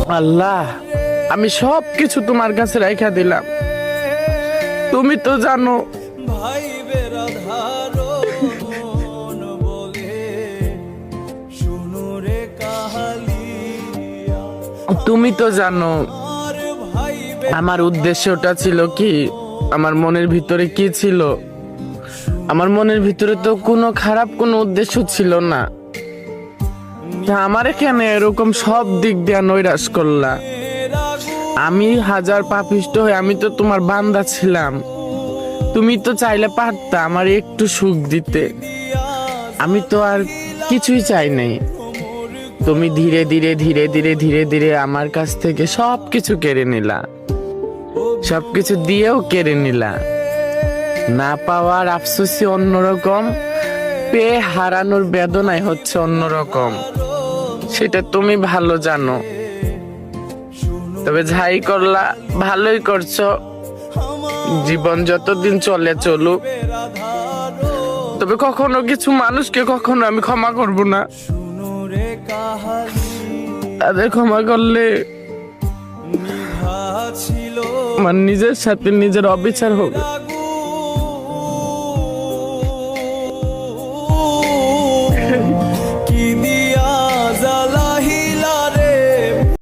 আল্লাহ, আমি সব কিছু তোমার কাছে রাইখা দিলাম। তুমি তো জানো ভাই বেরাধারণ বলে শুনো রে কাহালিয়া। তুমি তো জানো আর ভাই আমার উদ্দেশ্যটা ছিল কি, আমার মনের ভিতরে কি ছিল। আমার মনের ভিতরে তো কোনো খারাপ কোনো উদ্দেশ্য ছিল না। তা আমার এখানে এরকম সব দিক দিয়ে নৈরাশ করলা। আমি হাজার পাপিষ্ট হয়ে আমি তো তোমার বান্দা ছিলাম। তুমি তো চাইলে পারতা আমার একটু সুখ দিতে। আমি তো আর কিছুই চাই নাই। তুমি ধীরে ধীরে ধীরে ধীরে ধীরে ধীরে আমার কাছ থেকে সবকিছু কেড়ে নিলা, সবকিছু দিয়েও কেড়ে নিলা। না পাওয়ার আফসোসই অন্যরকম, পেয়ে হারানোর বেদনাই হচ্ছে অন্যরকম। সেটা তুমি ভালো জানো। তবে যাই করলা ভালোই করছো। জীবন যতদিন চলে চলুক, তবে কখনো কিছু মানুষকে কখনো আমি ক্ষমা করব না। শুনো রে কাহালিয়া। তাদের ক্ষমা করলে নিভা ছিল আমার নিজের সাথে নিজের অবিচার হবে।